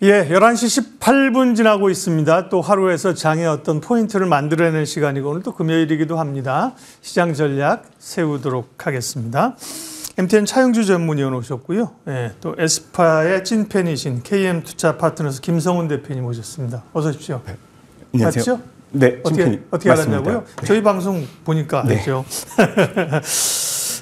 예, 11시 18분 지나고 있습니다. 또 하루에서 장의 어떤 포인트를 만들어내는 시간이고 오늘 또 금요일이기도 합니다. 시장 전략 세우도록 하겠습니다. MTN 차영주 전문위원 오셨고요. 예, 또 에스파의 찐팬이신 KM투자 파트너스 김성훈 대표님 오셨습니다. 어서 오십시오. 네. 안녕하세요. 맞죠? 네, 어떻게 알았냐고요? 네. 저희 방송 보니까 알죠.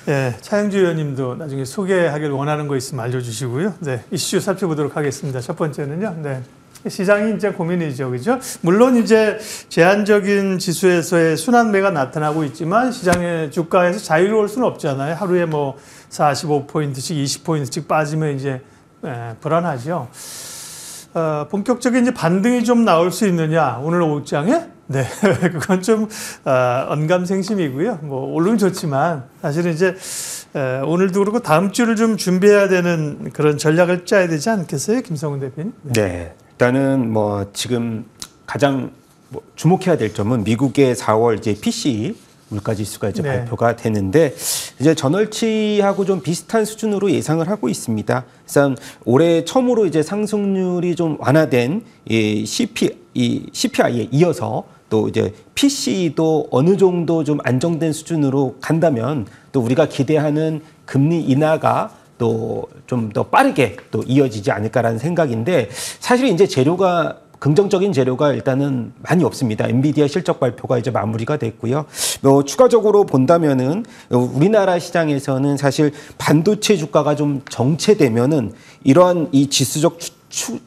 네, 차영주 의원님도 나중에 소개하길 원하는 거 있으면 알려주시고요. 네, 이슈 살펴보도록 하겠습니다. 첫 번째는요. 네, 시장이 이제 고민이죠, 그죠? 물론 이제 제한적인 지수에서의 순환매가 나타나고 있지만 시장의 주가에서 자유로울 수는 없잖아요. 하루에 뭐 45포인트씩, 20포인트씩 빠지면 이제 불안하죠. 본격적인 이제 반등이 좀 나올 수 있느냐, 오늘 오후장에? 네, 그건 좀 언감생심이고요. 뭐 오르면 좋지만 사실은 이제 오늘도 그렇고 다음 주를 좀 준비해야 되는 그런 전략을 짜야 되지 않겠어요, 김성훈 대표님? 네, 일단은 뭐 지금 가장 주목해야 될 점은 미국의 4월 이제 PCE 물가지수가 이제 발표가 되는데 이제 전월치하고 좀 비슷한 수준으로 예상을 하고 있습니다. 그래서 올해 처음으로 이제 상승률이 좀 완화된 이 CPI에 이어서 또 이제 PC도 어느 정도 좀 안정된 수준으로 간다면 또 우리가 기대하는 금리 인하가 또 좀 더 빠르게 또 이어지지 않을까라는 생각인데 사실 이제 긍정적인 재료가 일단은 많이 없습니다. 엔비디아 실적 발표가 이제 마무리가 됐고요. 추가적으로 본다면은 우리나라 시장에서는 사실 반도체 주가가 좀 정체되면은 이러한 이 지수적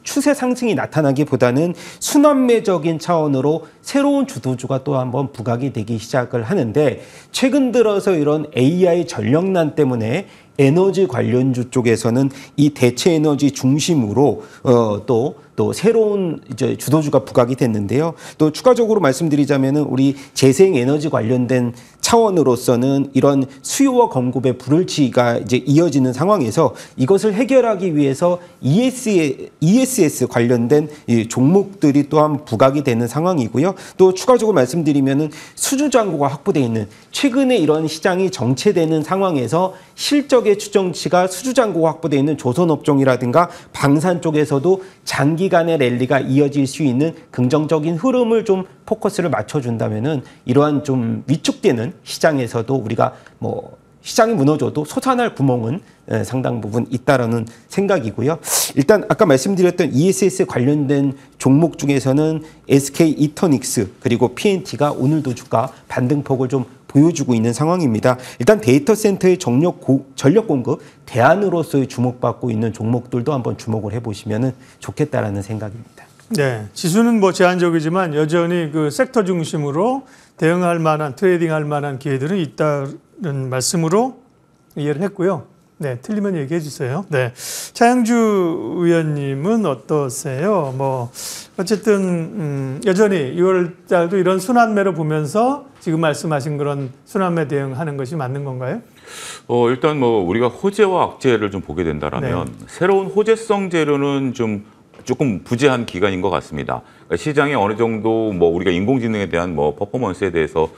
추세 상승이 나타나기보다는 순환매적인 차원으로 새로운 주도주가 또 한번 부각이 되기 시작을 하는데 최근 들어서 이런 AI 전력난 때문에 에너지 관련주 쪽에서는 이 대체 에너지 중심으로 또 새로운 이제 주도주가 부각이 됐는데요. 또 추가적으로 말씀드리자면은 우리 재생 에너지 관련된 차원으로서는 이런 수요와 공급의 불일치가 이제 이어지는 상황에서 이것을 해결하기 위해서 ESS 관련된 이 종목들이 또한 부각이 되는 상황이고요. 또 추가적으로 말씀드리면은 수주 잔고가 확보되어 있는 최근에 이런 시장이 정체되는 상황에서 실적의 추정치가 수주 잔고가 확보되어 있는 조선업종이라든가 방산 쪽에서도 장기간의 랠리가 이어질 수 있는 긍정적인 흐름을 좀 포커스를 맞춰준다면은 이러한 좀 위축되는 시장에서도 우리가 시장이 무너져도 솟아날 구멍은 상당 부분 있다라는 생각이고요. 일단 아까 말씀드렸던 ESS 관련된 종목 중에서는 SK 이터닉스 그리고 PNT가 오늘도 주가 반등폭을 좀 보여주고 있는 상황입니다. 일단 데이터 센터의 전력 공급 대안으로서의 주목받고 있는 종목들도 한번 주목을 해보시면 좋겠다라는 생각입니다. 네, 지수는 뭐 제한적이지만 여전히 그 섹터 중심으로 대응할 만한 트레이딩할 만한 기회들은 있다는 말씀으로 이해를 했고요. 네, 틀리면 얘기해 주세요. 네, 차영주 의원님은 어떠세요? 어쨌든 여전히 6월 달도 이런 순환매로 보면서 지금 말씀하신 그런 순환매 대응하는 것이 맞는 건가요? 일단 우리가 호재와 악재를 좀 보게 된다라면 새로운 호재성 재료는 조금 부재한 기간인 것 같습니다. 그러니까 시장에 어느 정도 우리가 인공지능에 대한 퍼포먼스에 대해서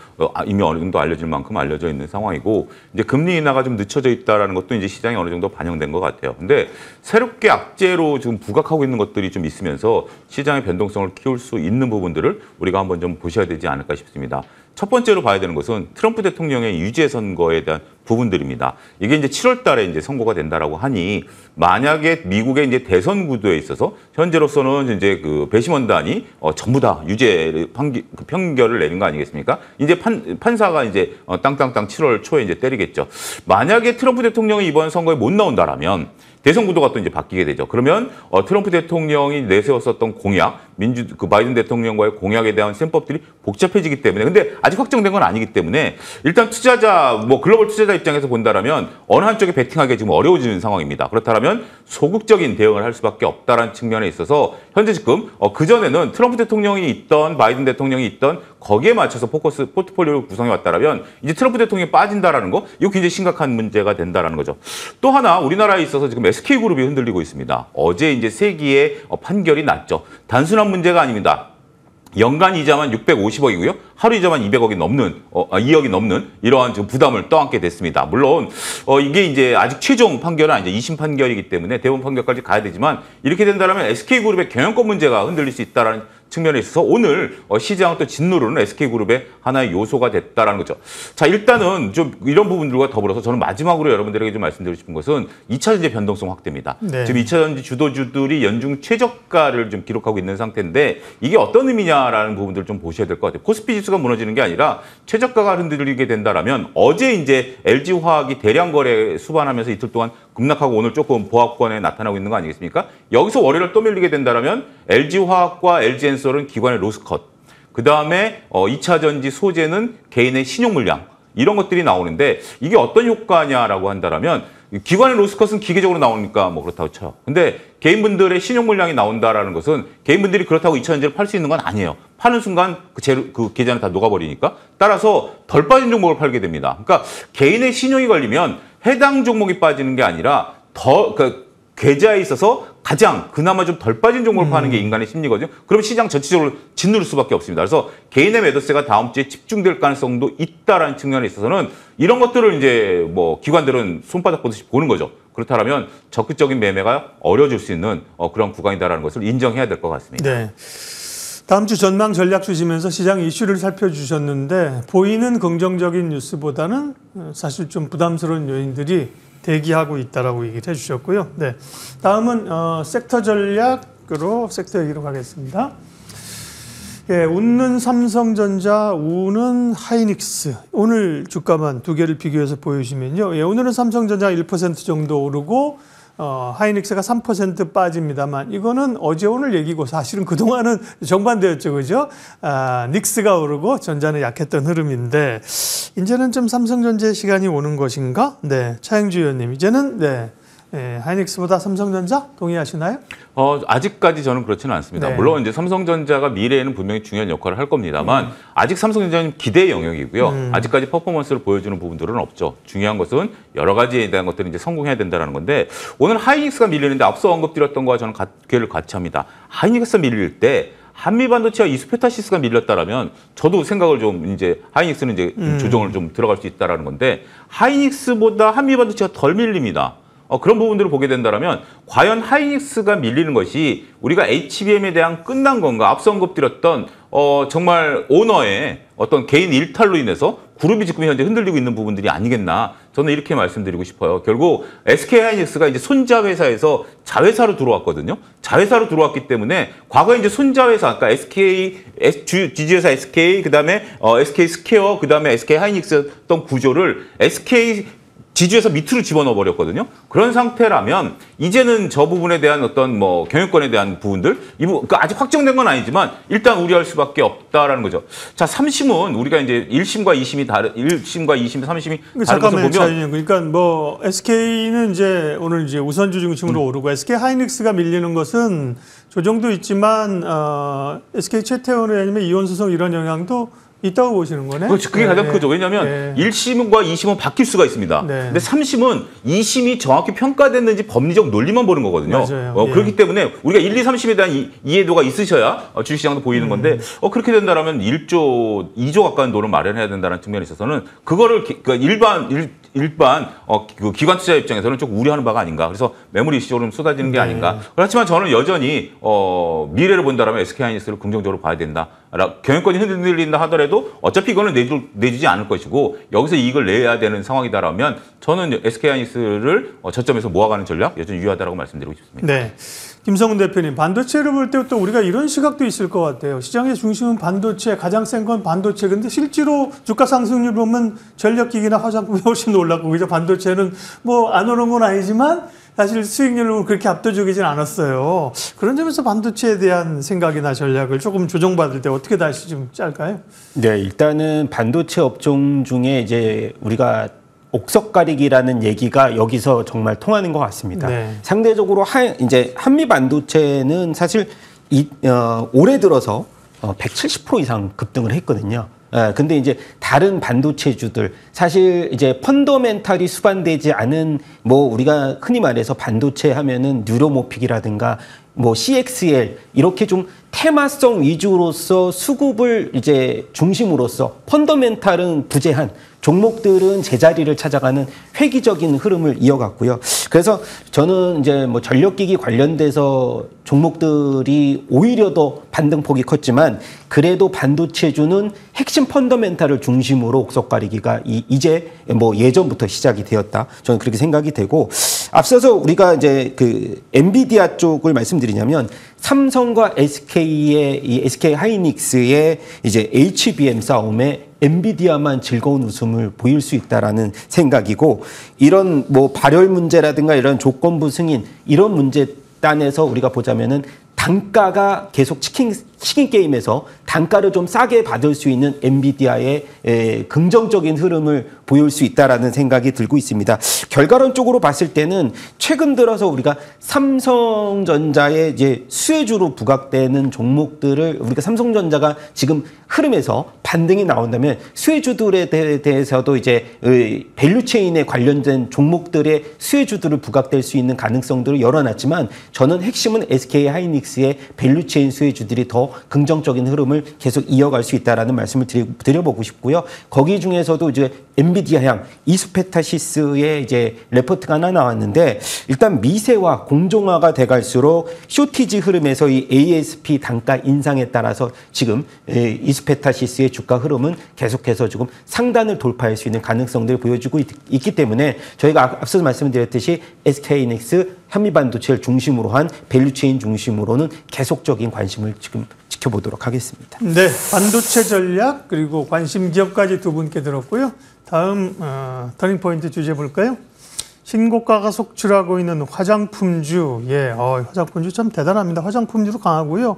이미 어느 정도 알려질 만큼 알려져 있는 상황이고 이제 금리 인하가 좀 늦춰져 있다라는 것도 이제 시장에 어느 정도 반영된 것 같아요. 근데 새롭게 악재로 지금 부각하고 있는 것들이 좀 있으면서 시장의 변동성을 키울 수 있는 부분들을 우리가 한번 좀 보셔야 되지 않을까 싶습니다. 첫 번째로 봐야 되는 것은 트럼프 대통령의 유죄 선거에 대한 부분들입니다. 이게 이제 7월 달에 이제 선고가 된다라고 하니 만약에 미국의 이제 대선 구도에 있어서 현재로서는 이제 그 배심원단이 전부 다 유죄 판결을 내린 거 아니겠습니까? 이제 판사가 이제 땅땅땅 7월 초에 이제 때리겠죠. 만약에 트럼프 대통령이 이번 선거에 못 나온다라면 대선 구도가 또 이제 바뀌게 되죠. 그러면 트럼프 대통령이 내세웠었던 공약, 바이든 대통령과의 공약에 대한 셈법들이 복잡해지기 때문에 근데 아직 확정된 건 아니기 때문에 일단 투자자, 글로벌 투자자 입장에서 본다라면 어느 한쪽에 베팅하기 지금 어려워지는 상황입니다. 그렇다면 소극적인 대응을 할 수밖에 없다라는 측면에 있어서 현재 지금 그전에는 트럼프 대통령이 있던 바이든 대통령이 있던 거기에 맞춰서 포트폴리오를 구성해 왔다라면 이제 트럼프 대통령이 빠진다라는 거 이거 굉장히 심각한 문제가 된다라는 거죠. 또 하나 우리나라에 있어서 지금 SK그룹이 흔들리고 있습니다. 어제 이제 세기의 판결이 났죠. 단순한 문제가 아닙니다. 연간 이자만 650억이고요. 하루 이자만 200억이 넘는 2억이 넘는 이러한 지금 부담을 떠안게 됐습니다. 물론 이게 이제 아직 최종 판결은 아니죠. 2심 판결이기 때문에 대법원 판결까지 가야 되지만 이렇게 된다면 SK그룹의 경영권 문제가 흔들릴 수 있다라는 측면에 있어서 오늘 시장은 또 짓누르는 SK그룹의 하나의 요소가 됐다라는 거죠. 자, 일단은 좀 이런 부분들과 더불어서 저는 마지막으로 여러분들에게 좀 말씀드리고 싶은 것은 2차전지 변동성 확대입니다. 네. 지금 2차전지 주도주들이 연중 최저가를 좀 기록하고 있는 상태인데 이게 어떤 의미냐라는 부분들을 좀 보셔야 될 것 같아요. 코스피 지수가 무너지는 게 아니라 최저가가 흔들리게 된다라면 어제 이제 LG화학이 대량 거래 수반하면서 이틀 동안 급락하고 오늘 조금 보합권에 나타나고 있는 거 아니겠습니까? 여기서 월요일 또 밀리게 된다라면 LG화학과 LG엔솔은 기관의 로스컷, 그 다음에 2차전지 소재는 개인의 신용 물량 이런 것들이 나오는데 이게 어떤 효과냐라고 한다라면 기관의 로스컷은 기계적으로 나오니까 뭐 그렇다고 쳐요. 근데 개인분들의 신용 물량이 나온다라는 것은 개인분들이 그렇다고 2차전지를 팔 수 있는 건 아니에요. 파는 순간 그 계좌는 다 녹아버리니까 따라서 덜 빠진 종목을 팔게 됩니다. 그러니까 개인의 신용이 걸리면 해당 종목이 빠지는 게 아니라 그러니까 계좌에 있어서 가장 그나마 좀 덜 빠진 종목을 파는 게 인간의 심리거든요. 그럼 시장 전체적으로 짓누를 수밖에 없습니다. 그래서 개인의 매도세가 다음 주에 집중될 가능성도 있다라는 측면에 있어서는 이런 것들을 이제 뭐 기관들은 손바닥 보듯이 보는 거죠. 그렇다면 적극적인 매매가 어려워질 수 있는 그런 구간이다라는 것을 인정해야 될 것 같습니다. 네. 다음 주 전망 전략 주시면서 시장 이슈를 살펴주셨는데 보이는 긍정적인 뉴스보다는 사실 좀 부담스러운 요인들이 대기하고 있다라고 얘기를 해주셨고요. 네, 다음은 섹터 전략으로 섹터 얘기로 가겠습니다. 예, 웃는 삼성전자, 우는 하이닉스. 오늘 주가만 두 개를 비교해서 보여주시면요. 예, 오늘은 삼성전자가 1% 정도 오르고 하이닉스가 3% 빠집니다만 이거는 어제 오늘 얘기고 사실은 그동안은 정반대였죠. 그죠? 닉스가 오르고 전자는 약했던 흐름인데 이제는 좀 삼성전자의 시간이 오는 것인가? 네, 차영주 의원님 이제는 네, 하이닉스보다 삼성전자 동의하시나요? 아직까지 저는 그렇지는 않습니다. 네. 물론 이제 삼성전자가 미래에는 분명히 중요한 역할을 할 겁니다만 아직 삼성전자는 기대의 영역이고요. 아직까지 퍼포먼스를 보여주는 부분들은 없죠. 중요한 것은 여러 가지에 대한 것들이 이제 성공해야 된다는 건데 오늘 하이닉스가 밀리는데 앞서 언급드렸던 거와 저는 궤를 같이 합니다. 하이닉스가 밀릴 때 한미반도체와 이스페타시스가 밀렸다라면 저도 생각을 좀 이제 하이닉스는 이제 조정을 좀 들어갈 수 있다라는 건데 하이닉스보다 한미반도체가 덜 밀립니다. 그런 부분들을 보게 된다면 과연 하이닉스가 밀리는 것이 우리가 HBM에 대한 끝난 건가? 앞서 언급드렸던 정말 오너의 어떤 개인 일탈로 인해서 그룹이 지금 현재 흔들리고 있는 부분들이 아니겠나? 저는 이렇게 말씀드리고 싶어요. 결국 SK하이닉스가 이제 손자 회사에서 자회사로 들어왔거든요. 자회사로 들어왔기 때문에 과거에 이제 손자 회사, 그러니까 지주회사 SK, 그다음에 SK 스퀘어, 그다음에 SK 하이닉스였던 구조를 SK 지주에서 밑으로 집어넣어 버렸거든요. 그런 상태라면 이제는 저 부분에 대한 어떤 뭐 경영권에 대한 부분들 그러니까 아직 확정된 건 아니지만 일단 우려할 수밖에 없다라는 거죠. 자, 3심은 우리가 이제 1심과 2심이 3심이 다른 것을 보면 그러니까 뭐 SK는 이제 오늘 이제 우선주 중심으로 오르고 SK 하이닉스가 밀리는 것은 조정도 있지만 SK 최태원 의원님의 이혼 소송 이런 영향도 있다고 보시는 거네? 그렇죠. 그게 가장 크죠. 왜냐하면 1심과 2심은 바뀔 수가 있습니다. 네. 근데 3심은 2심이 정확히 평가됐는지 법리적 논리만 보는 거거든요. 그렇기 때문에 우리가 1, 2, 3심에 대한 이해도가 있으셔야 주식시장도 보이는 건데 그렇게 된다면 1조, 2조 가까운 돈을 마련해야 된다는 측면에 있어서는 그거를 일반 그 기관 투자 입장에서는 좀 우려하는 바가 아닌가. 그래서 매물 이슈적으로 쏟아지는 게 아닌가. 그렇지만 저는 여전히 미래를 본다면 SK하이닉스를 긍정적으로 봐야 된다. 경영권이 흔들린다 하더라도 어차피 이거는 내주지 않을 것이고 여기서 이익을 내야 되는 상황이다라면 저는 SK하이닉스를 저점에서 모아가는 전략 여전히 유효하다고 말씀드리고 싶습니다. 네. 김성훈 대표님, 반도체를 볼 때 또 우리가 이런 시각도 있을 것 같아요. 시장의 중심은 반도체, 가장 센 건 반도체. 근데 실제로 주가 상승률 보면 전력기기나 화장품이 훨씬 올랐고, 그죠? 반도체는 뭐 안 오른 건 아니지만 사실 수익률로 그렇게 압도적이진 않았어요. 그런 점에서 반도체에 대한 생각이나 전략을 조금 조정받을 때 어떻게 다시 좀 짤까요? 네, 일단은 반도체 업종 중에 이제 우리가 옥석 가리기라는 얘기가 여기서 정말 통하는 것 같습니다. 네. 상대적으로 이제 한미 반도체는 사실 올해 들어서 170% 이상 급등을 했거든요. 근데 이제 다른 반도체주들 사실 이제 펀더멘탈이 수반되지 않은 뭐 우리가 흔히 말해서 반도체 하면은 뉴로모픽이라든가 뭐 CXL 이렇게 좀 테마성 위주로서 수급을 이제 중심으로서 펀더멘탈은 부재한 종목들은 제자리를 찾아가는 획기적인 흐름을 이어갔고요. 그래서 저는 이제 뭐 전력기기 관련돼서 종목들이 오히려 더 반등폭이 컸지만 그래도 반도체주는 핵심 펀더멘탈을 중심으로 옥석 가리기가 이제 뭐 예전부터 시작이 되었다. 저는 그렇게 생각이 되고 앞서서 우리가 이제 그 엔비디아 쪽을 말씀드리냐면 삼성과 SK의 이 SK 하이닉스의 이제 HBM 싸움에 엔비디아만 즐거운 웃음을 보일 수 있다라는 생각이고 이런 뭐 발열 문제라든가 이런 조건부 승인 이런 문제 단에서 우리가 보자면은 단가가 계속 치킨 게임에서 단가를 좀 싸게 받을 수 있는 엔비디아의 긍정적인 흐름을 보일 수 있다라는 생각이 들고 있습니다. 결과론적으로 봤을 때는 최근 들어서 우리가 삼성전자의 이제 수혜주로 부각되는 종목들을 우리가 삼성전자가 지금 흐름에서 반등이 나온다면 수혜주들에 대해서도 이제 밸류체인에 관련된 종목들의 수혜주들을 부각될 수 있는 가능성들을 열어놨지만 저는 핵심은 SK 하이닉스의 밸류체인 수혜주들이 더 긍정적인 흐름을 계속 이어갈 수 있다라는 말씀을 드려보고 싶고요. 거기 중에서도 이제 엔비디아 향 이스페타시스의 이제 레포트가 하나 나왔는데 일단 미세화, 공정화가 돼갈수록 쇼티지 흐름에서 이 ASP 단가 인상에 따라서 지금 이스페타시스의 주가 흐름은 계속해서 지금 상단을 돌파할 수 있는 가능성들을 보여주고 있기 때문에 저희가 앞서서 말씀드렸듯이 SK하이닉스 현미반도체를 중심으로 한 밸류체인 중심으로는 계속적인 관심을 지금 지켜보도록 하겠습니다. 네, 반도체 전략 그리고 관심 기업까지 두 분께 들었고요. 다음 터닝포인트 주제 볼까요? 신고가가 속출하고 있는 화장품주, 화장품주 참 대단합니다. 화장품주도 강하고요.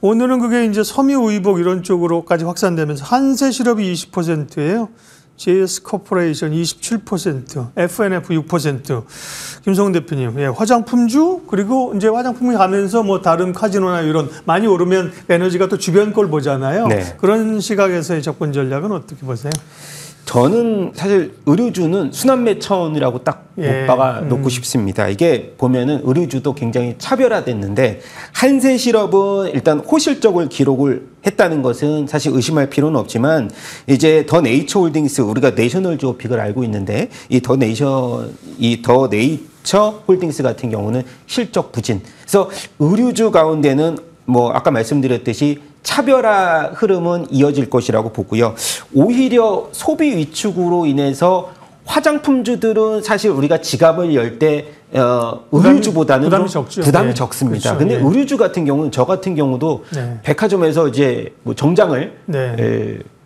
오늘은 그게 이제 섬유의복 이런 쪽으로까지 확산되면서 한세실업이 20%예요. JS 코퍼레이션 27%, FNF 6%. 김성훈 대표님, 화장품주 그리고 이제 화장품이 가면서 뭐 다른 카지노나 이런 많이 오르면 에너지가 또 주변 걸 보잖아요. 네. 그런 시각에서의 접근 전략은 어떻게 보세요? 저는 사실 의류주는 순환매 차원이라고 딱 못 박아 놓고 싶습니다. 이게 보면은 의류주도 굉장히 차별화됐는데 한세실업은 일단 호실적을 기록을 했다는 것은 사실 의심할 필요는 없지만 이제 더 네이처 홀딩스 우리가 내셔널 지오픽을 알고 있는데 이 더 네이처 홀딩스 같은 경우는 실적 부진. 그래서 의류주 가운데는 뭐 아까 말씀드렸듯이 차별화 흐름은 이어질 것이라고 보고요. 오히려 소비 위축으로 인해서 화장품주들은 사실 우리가 지갑을 열 때 의류주보다는 부담이 적습니다. 그렇죠. 근데 의류주 같은 경우는 저 같은 경우도 백화점에서 이제 뭐 정장을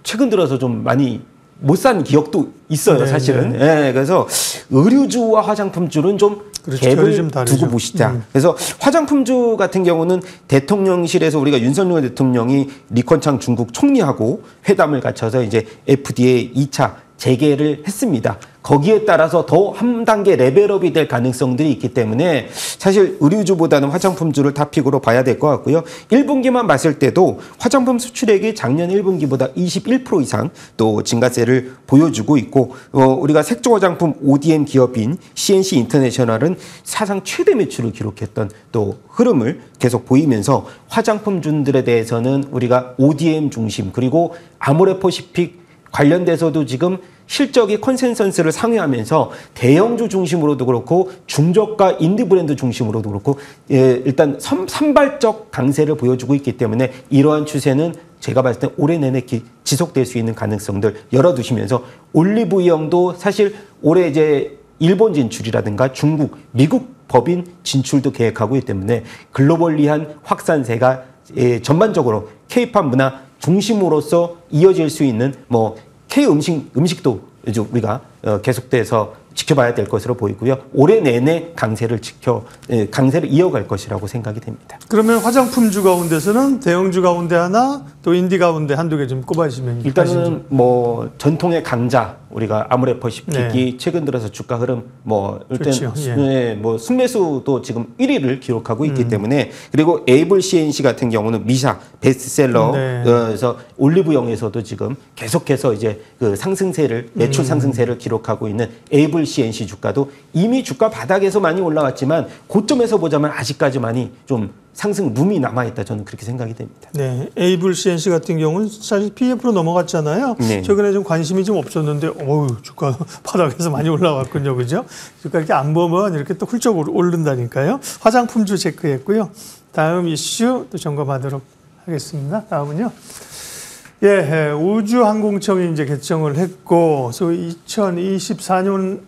최근 들어서 좀 많이 못 산 기억도 있어요, 사실은. 그래서 의류주와 화장품주는 좀 갭을 좀 두고 보시자. 그래서 화장품주 같은 경우는 대통령실에서 우리가 윤석열 대통령이 리컨창 중국 총리하고 회담을 갖춰서 이제 FDA 2차 재개를 했습니다. 거기에 따라서 더 한 단계 레벨업이 될 가능성들이 있기 때문에 사실 의류주보다는 화장품주를 탑픽으로 봐야 될 것 같고요. 1분기만 봤을 때도 화장품 수출액이 작년 1분기보다 21% 이상 또 증가세를 보여주고 있고 우리가 색조 화장품 ODM 기업인 CNC 인터내셔널은 사상 최대 매출을 기록했던 또 흐름을 계속 보이면서 화장품주들에 대해서는 우리가 ODM 중심 그리고 아모레퍼시픽 관련돼서도 지금 실적이 컨센서스를 상회하면서 대형주 중심으로도 그렇고 중저가 인디 브랜드 중심으로도 그렇고 일단 산발적 강세를 보여주고 있기 때문에 이러한 추세는 제가 봤을 때 올해 내내 지속될 수 있는 가능성들 열어두시면서 올리브영도 사실 올해 이제 일본 진출이라든가 중국, 미국 법인 진출도 계획하고 있기 때문에 글로벌리한 확산세가 전반적으로 K-팝 문화 중심으로서 이어질 수 있는 뭐 K 음식도 이제 우리가 계속돼서 지켜봐야 될 것으로 보이고요. 올해 내내 강세를 이어갈 것이라고 생각이 됩니다. 그러면 화장품주 가운데서는 대형주 가운데 하나, 또 인디 가운데 한두 개 좀 꼽아주시면. 일단은 뭐 전통의 강자 우리가 아모레퍼시픽이 최근 들어서 주가 흐름 뭐 일단 뭐 순매수도 지금 1위를 기록하고 있기 때문에 그리고 에이블 CNC 같은 경우는 미샤 베스트셀러에서 올리브영에서도 지금 계속해서 이제 그 상승세를 매출 상승세를 기록하고 있는 에이블 CNC 주가도 이미 주가 바닥에서 많이 올라왔지만 고점에서 보자면 아직까지 많이 좀 상승 룸이 남아있다. 저는 그렇게 생각이 됩니다. 네, 에이블 CNC 같은 경우는 사실 PF로 넘어갔잖아요. 네. 최근에 좀 관심이 좀 없었는데, 주가 바닥에서 많이 올라왔군요, 그죠? 주가 이렇게 안 보면 이렇게 또 훌쩍 오른다니까요. 화장품주 체크했고요. 다음 이슈 또 점검하도록 하겠습니다. 다음은요. 예, 우주항공청이 이제 개청을 했고, 소위 2024년,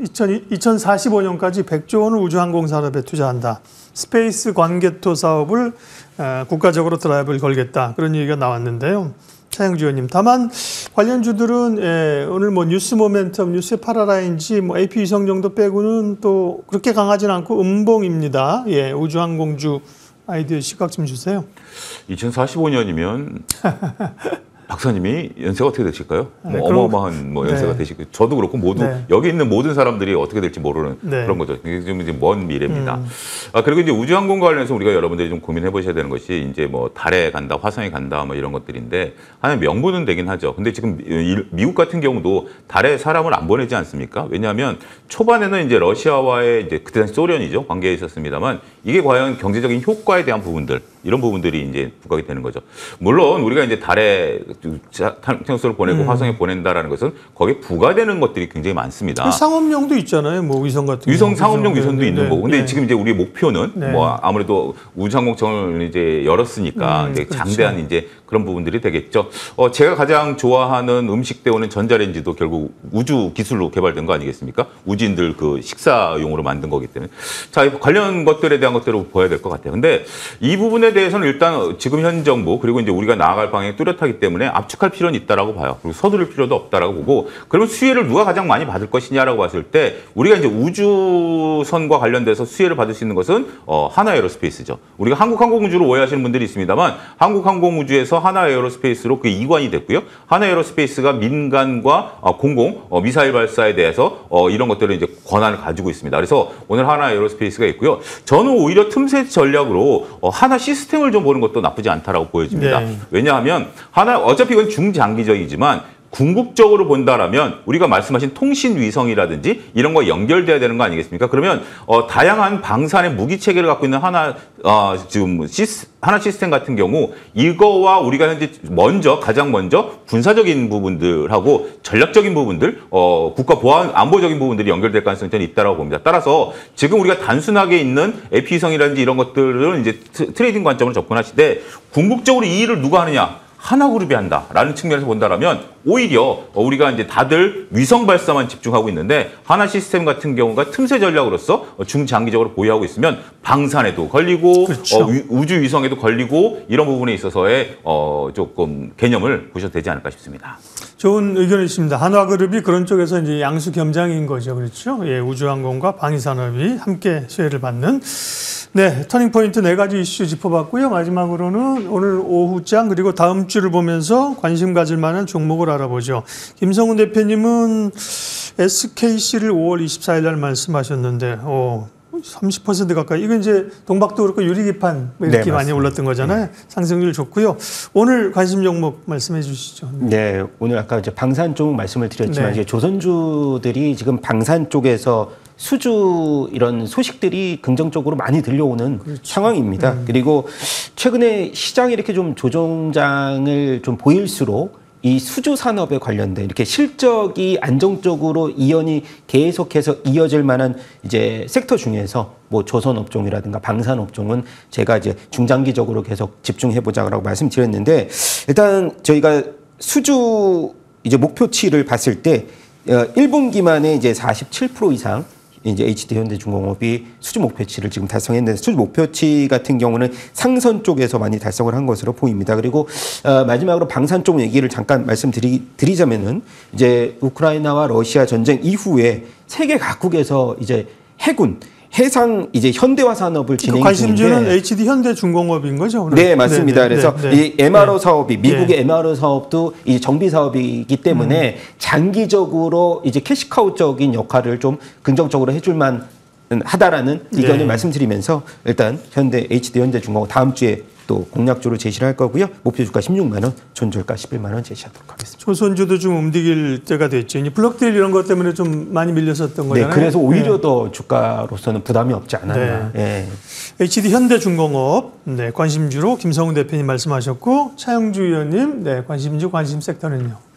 2045년까지 100조 원을 우주항공 산업에 투자한다. 스페이스 관개토 사업을 국가적으로 드라이브를 걸겠다. 그런 얘기가 나왔는데요. 차영주 의원님. 다만 관련주들은 오늘 뭐 뉴스 모멘텀, 뉴스의 파라라인지 뭐 AP 위성 정도 빼고는 또 그렇게 강하진 않고 음봉입니다. 예, 우주항공주 아이디어 시각 좀 주세요. 2045년이면 박사님이 연세가 어떻게 되실까요? 네, 어마어마한 연세가 네. 되시고 저도 그렇고 모두 네. 여기 있는 모든 사람들이 어떻게 될지 모르는 네. 그런 거죠. 이게 좀 이제 먼 미래입니다. 그리고 이제 우주항공 관련해서 우리가 여러분들이 좀 고민해 보셔야 되는 것이 이제 뭐 달에 간다, 화성에 간다, 뭐 이런 것들인데 하나의 명분은 되긴 하죠. 근데 지금 미국 같은 경우도 달에 사람을 안 보내지 않습니까? 왜냐하면 초반에는 이제 러시아와의 이제 그때 당시 소련이죠 관계에 있었습니다만 이게 과연 경제적인 효과에 대한 부분들 이런 부분들이 이제 부각이 되는 거죠. 물론 우리가 이제 달에 탄소를 보내고 화성에 보낸다라는 것은 거기에 부과되는 것들이 굉장히 많습니다. 상업용도 있잖아요. 뭐 위성 같은 위성 상업용 위성도 있는 거고. 근데 네. 지금 이제 우리의 목표는 네. 뭐 아무래도 우주항공청을 이제 열었으니까 이제 그렇죠. 장대한 이제 그런 부분들이 되겠죠. 제가 가장 좋아하는 음식 데우는 전자레인지도 결국 우주 기술로 개발된 거 아니겠습니까? 우주인들 그 식사용으로 만든 거기 때문에. 자, 관련 것들에 대한 것들을 보여야 될 것 같아요. 근데 이 부분에 대해서는 일단 지금 현 정부 그리고 이제 우리가 나아갈 방향이 뚜렷하기 때문에 압축할 필요는 있다라고 봐요. 그리고 서두를 필요도 없다라고 보고 그러면 수혜를 누가 가장 많이 받을 것이냐라고 봤을 때 우리가 이제 우주선과 관련돼서 수혜를 받을 수 있는 것은 하나에어로스페이스죠. 우리가 한국항공우주로 오해하시는 분들이 있습니다만 한국항공우주에서 하나에어로스페이스로 그 이관이 됐고요. 하나에어로스페이스가 민간과 공공 미사일 발사에 대해서 이런 것들을 이제 권한을 가지고 있습니다. 그래서 오늘 하나에어로스페이스가 있고요. 저는 오히려 틈새 전략으로 하나 시스템을 좀 보는 것도 나쁘지 않다라고 보여집니다. 네. 왜냐하면 어차피 이건 중장기적이지만 궁극적으로 본다라면 우리가 말씀하신 통신 위성이라든지 이런 거 연결돼야 되는 거 아니겠습니까? 그러면 다양한 방산의 무기 체계를 갖고 있는 하나 시스템 같은 경우 이거와 우리가 현재 가장 먼저 군사적인 부분들하고 전략적인 부분들, 국가 보안 안보적인 부분들이 연결될 가능성이 저는 있다라고 봅니다. 따라서 지금 우리가 단순하게 있는 에피위성이라든지 이런 것들은 이제 트레이딩 관점으로 접근하시되 궁극적으로 이 일을 누가 하느냐? 하나그룹이 한다라는 측면에서 본다라면 오히려 우리가 이제 다들 위성 발사만 집중하고 있는데 하나 시스템 같은 경우가 틈새 전략으로서 중장기적으로 보유하고 있으면 방산에도 걸리고 그렇죠. 우주 위성에도 걸리고 이런 부분에 있어서의 조금 개념을 보셔도 되지 않을까 싶습니다. 좋은 의견이십니다. 한화그룹이 그런 쪽에서 이제 양수 겸장인 거죠. 그렇죠? 예, 우주항공과 방위산업이 함께 수혜를 받는. 네, 터닝포인트 4가지 이슈 짚어봤고요. 마지막으로는 오늘 오후장 그리고 다음 주를 보면서 관심 가질 만한 종목을 알아보죠. 김성훈 대표님은 SKC를 5월 24일 날 말씀하셨는데 30% 가까이. 이건 이제 동박도 그렇고 유리기판 이렇게 네, 많이 올랐던 거잖아요. 상승률 좋고요. 오늘 관심 종목 말씀해 주시죠. 네, 오늘 아까 이제 방산 쪽 말씀을 드렸지만 네. 이제 조선주들이 지금 방산 쪽에서 수주 이런 소식들이 긍정적으로 많이 들려오는 그렇죠. 상황입니다. 그리고 최근에 시장이 이렇게 좀 조정장을 좀 보일수록 이 수주 산업에 관련된 이렇게 실적이 안정적으로 이연이 계속해서 이어질 만한 이제 섹터 중에서 뭐 조선 업종이라든가 방산 업종은 제가 이제 중장기적으로 계속 집중해 보자라고 말씀드렸는데 일단 저희가 수주 이제 목표치를 봤을 때 1분기만에 이제 47% 이상 이제 HD 현대중공업이 수주 목표치를 지금 달성했는데 수주 목표치 같은 경우는 상선 쪽에서 많이 달성을 한 것으로 보입니다. 그리고 마지막으로 방산 쪽 얘기를 잠깐 말씀드리자면은 이제 우크라이나와 러시아 전쟁 이후에 세계 각국에서 이제 해상 이제 현대화 산업을 진행 관심주는 중인데 HD 현대중공업인 거죠? 오늘? 네, 맞습니다. 그래서 이 MRO 사업이 미국의 네. MRO 사업도 이 정비 사업이기 때문에 장기적으로 이제 캐시카우적인 역할을 좀 긍정적으로 해줄만 하다라는 의견을 네. 말씀드리면서 일단 현대중공업 다음 주에 또 공략적으로 제시를 할 거고요. 목표 주가 16만 원, 존저가 11만 원 제시하도록 하겠습니다. 조선주도 좀 움직일 때가 됐죠. 이제 블록딜 이런 것 때문에 좀 많이 밀렸었던 네, 거잖아요. 그래서 오히려 더 주가로서는 부담이 없지 않았나. 예. HD 현대중공업 관심주로 김성훈 대표님 말씀하셨고 차영주 의원님 관심 섹터는요.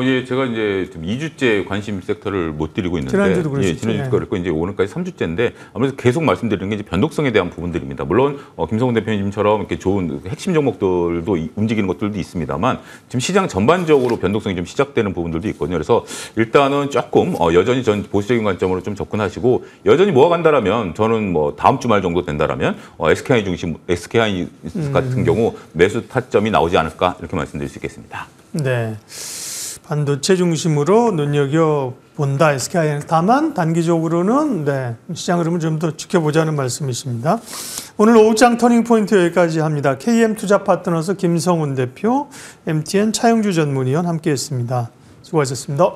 예, 제가 이제 좀 2주째 관심 섹터를 못 드리고 있는데, 지난주도 그러셨죠. 지난주도 그랬고 이제 오늘까지 3주째인데 아무래도 계속 말씀드리는 게 이제 변동성에 대한 부분들입니다. 물론 김성훈 대표님처럼 이렇게 좋은 핵심 종목들도 움직이는 것들도 있습니다만 지금 시장 전반적으로 변동성이 좀 시작되는 부분들도 있거든요. 그래서 일단은 조금 여전히 전 보수적인 관점으로 좀 접근하시고 여전히 모아간다라면 저는 뭐 다음 주말 정도 된다라면 SKI 같은 경우 매수 타점이 나오지 않을까 이렇게 말씀드릴 수 있겠습니다. 네. 반도체 중심으로 눈여겨본다 SKI는. 다만 단기적으로는 시장 흐름을 좀 더 지켜보자는 말씀이십니다. 오늘 오후장 터닝포인트 여기까지 합니다. KM투자파트너스 김성훈 대표, MTN 차영주 전문위원 함께했습니다. 수고하셨습니다.